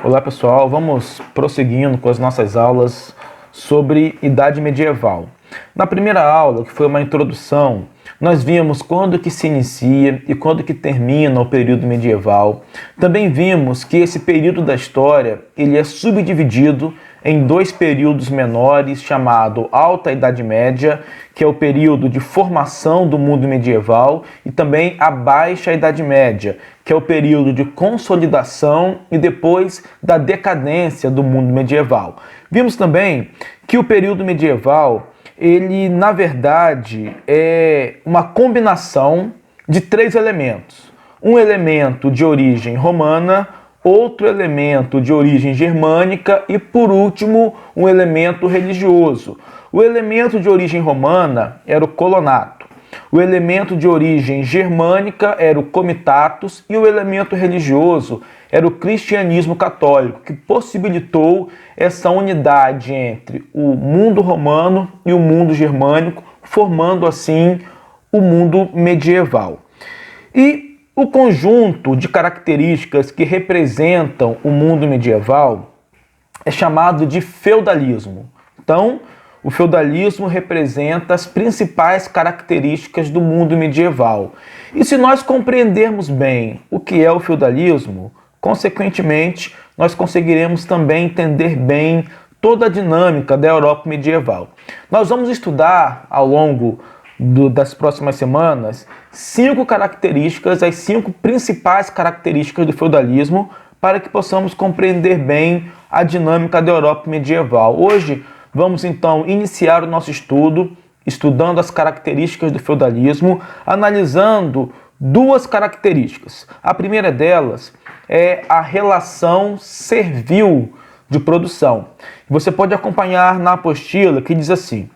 Olá pessoal, vamos prosseguindo com as nossas aulas sobre Idade Medieval. Na primeira aula, que foi uma introdução, nós vimos quando que se inicia e quando que termina o período medieval. Também vimos que esse período da história ele é subdividido em dois períodos menores, chamado Alta Idade Média, que é o período de formação do mundo medieval, e também a Baixa Idade Média, que é o período de consolidação e depois da decadência do mundo medieval. Vimos também que o período medieval, ele na verdade é uma combinação de três elementos. Um elemento de origem romana, outro elemento de origem germânica e, por último, um elemento religioso. O elemento de origem romana era o colonato. O elemento de origem germânica era o comitatus e o elemento religioso era o cristianismo católico, que possibilitou essa unidade entre o mundo romano e o mundo germânico, formando assim o mundo medieval. E o conjunto de características que representam o mundo medieval é chamado de feudalismo. Então, o feudalismo representa as principais características do mundo medieval. E se nós compreendermos bem o que é o feudalismo, consequentemente, nós conseguiremos também entender bem toda a dinâmica da Europa medieval. Nós vamos estudar ao longo das próximas semanas 5 características, as 5 principais características do feudalismo, para que possamos compreender bem a dinâmica da Europa medieval. Hoje vamos então iniciar o nosso estudo, estudando as características do feudalismo, analisando duas características. A primeira delas é a relação servil de produção. Você pode acompanhar na apostila que diz assim: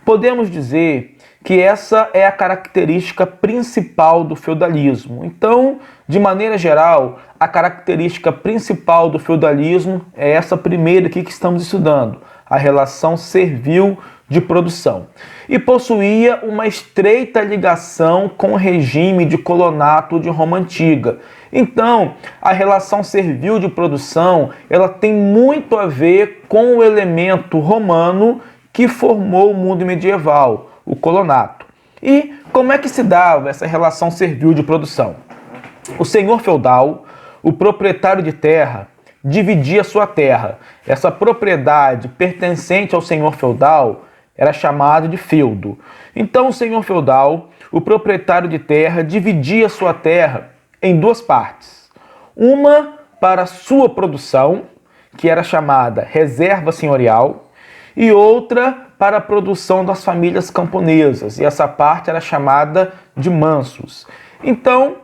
podemos dizer que essa é a característica principal do feudalismo. Então, de maneira geral, a característica principal do feudalismo é essa primeira aqui que estamos estudando, a relação servil de produção. E possuía uma estreita ligação com o regime de colonato de Roma Antiga. Então, a relação servil de produção, ela tem muito a ver com o elemento romano que formou o mundo medieval, o colonato. E como é que se dava essa relação servil de produção? O senhor feudal, o proprietário de terra, dividia sua terra. Essa propriedade pertencente ao senhor feudal era chamada de feudo. Então o senhor feudal, o proprietário de terra, dividia sua terra em duas partes. Uma para sua produção, que era chamada reserva senhorial, e outra para a produção das famílias camponesas, e essa parte era chamada de mansos. Então,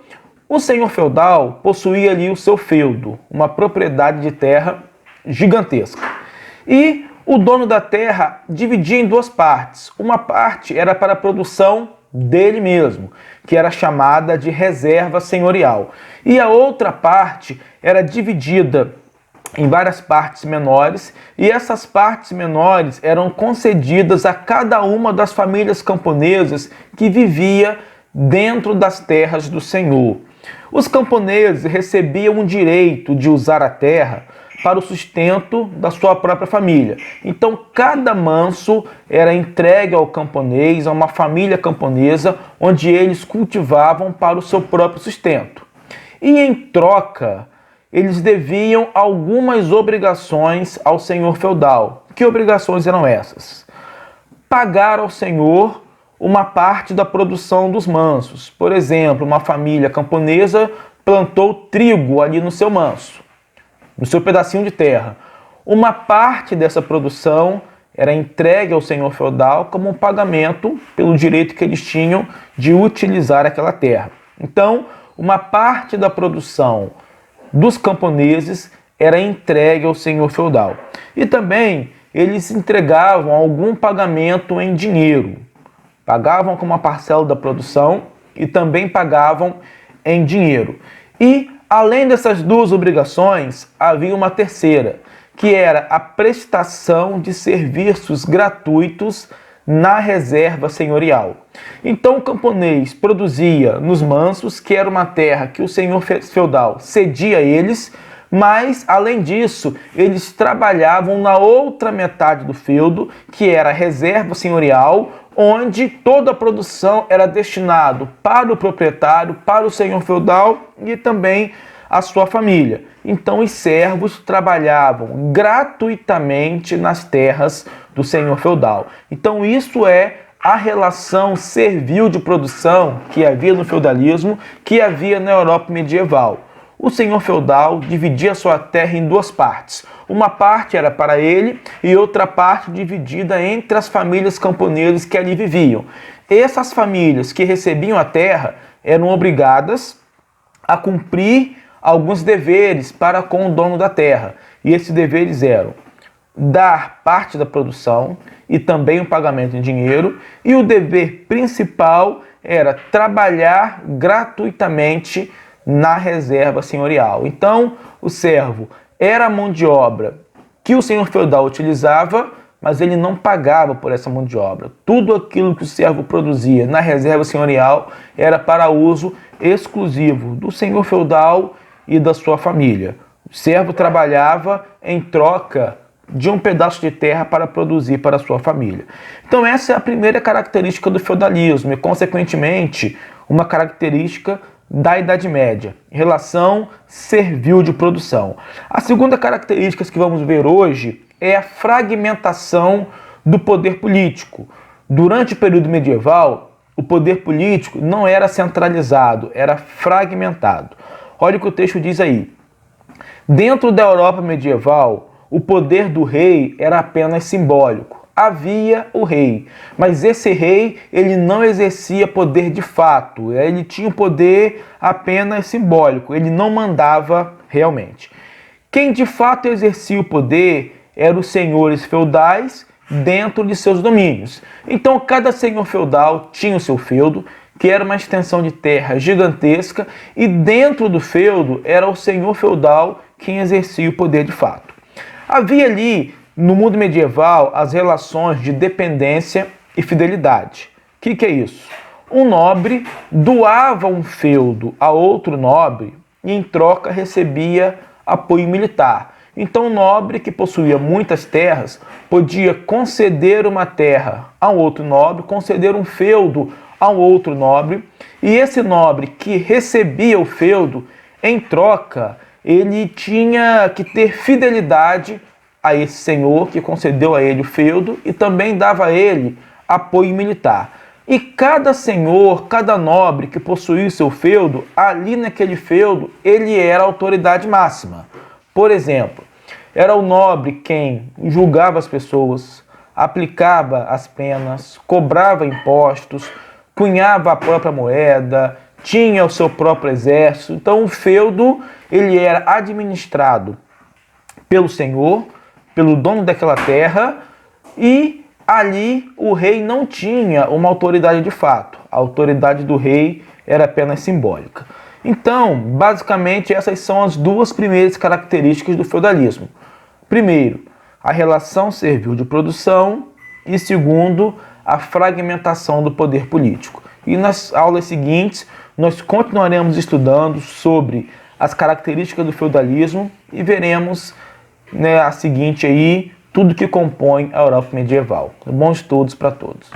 o senhor feudal possuía ali o seu feudo, uma propriedade de terra gigantesca. E o dono da terra dividia em duas partes. Uma parte era para a produção dele mesmo, que era chamada de reserva senhorial. E a outra parte era dividida em várias partes menores, e essas partes menores eram concedidas a cada uma das famílias camponesas que vivia dentro das terras do senhor. Os camponeses recebiam o direito de usar a terra para o sustento da sua própria família. Então, cada manso era entregue ao camponês, a uma família camponesa, onde eles cultivavam para o seu próprio sustento. E em troca, eles deviam algumas obrigações ao senhor feudal. Que obrigações eram essas? Pagar ao senhor uma parte da produção dos mansos. Por exemplo, uma família camponesa plantou trigo ali no seu manso, no seu pedacinho de terra. Uma parte dessa produção era entregue ao senhor feudal como um pagamento pelo direito que eles tinham de utilizar aquela terra. Então, uma parte da produção dos camponeses era entregue ao senhor feudal. E também eles entregavam algum pagamento em dinheiro. Pagavam com uma parcela da produção e também pagavam em dinheiro. E, além dessas duas obrigações, havia uma terceira, que era a prestação de serviços gratuitos na reserva senhorial. Então o camponês produzia nos mansos, que era uma terra que o senhor feudal cedia a eles, Mas, além disso, eles trabalhavam na outra metade do feudo, que era a reserva senhorial, onde toda a produção era destinada para o proprietário, para o senhor feudal e também a sua família. Então os servos trabalhavam gratuitamente nas terras do senhor feudal. Então isso é a relação servil de produção que havia no feudalismo, que havia na Europa medieval. O senhor feudal dividia sua terra em duas partes. Uma parte era para ele e outra parte dividida entre as famílias camponesas que ali viviam. Essas famílias que recebiam a terra eram obrigadas a cumprir alguns deveres para com o dono da terra. E esses deveres eram dar parte da produção e também o pagamento em dinheiro. E o dever principal era trabalhar gratuitamente na reserva senhorial. Então, o servo era a mão de obra que o senhor feudal utilizava, mas ele não pagava por essa mão de obra. Tudo aquilo que o servo produzia na reserva senhorial era para uso exclusivo do senhor feudal e da sua família. O servo trabalhava em troca de um pedaço de terra para produzir para a sua família. Então essa é a primeira característica do feudalismo e, consequentemente, uma característica da Idade Média, relação servil de produção. A segunda característica que vamos ver hoje é a fragmentação do poder político. Durante o período medieval, o poder político não era centralizado, era fragmentado. Olha o que o texto diz aí. Dentro da Europa medieval, o poder do rei era apenas simbólico. Havia o rei, mas esse rei ele não exercia poder de fato, ele tinha um poder apenas simbólico, ele não mandava realmente. Quem de fato exercia o poder eram os senhores feudais dentro de seus domínios. Então cada senhor feudal tinha o seu feudo, que era uma extensão de terra gigantesca, e dentro do feudo era o senhor feudal quem exercia o poder de fato. Havia ali, no mundo medieval, as relações de dependência e fidelidade. O que é isso? Um nobre doava um feudo a outro nobre e, em troca, recebia apoio militar. Então, o nobre que possuía muitas terras podia conceder uma terra a um outro nobre, conceder um feudo a um outro nobre, e esse nobre que recebia o feudo, em troca, ele tinha que ter fidelidade a esse senhor que concedeu a ele o feudo e também dava a ele apoio militar. E cada senhor, cada nobre que possuía o seu feudo, ali naquele feudo, ele era a autoridade máxima. Por exemplo, era o nobre quem julgava as pessoas, aplicava as penas, cobrava impostos, cunhava a própria moeda, tinha o seu próprio exército. Então o feudo ele era administrado pelo senhor, pelo dono daquela terra, e ali o rei não tinha uma autoridade de fato. A autoridade do rei era apenas simbólica. Então, basicamente, essas são as duas primeiras características do feudalismo. Primeiro, a relação servil de produção e, segundo, a fragmentação do poder político. E nas aulas seguintes, nós continuaremos estudando sobre as características do feudalismo e veremos a seguinte aí, tudo que compõe a Europa medieval. Bons estudos para todos.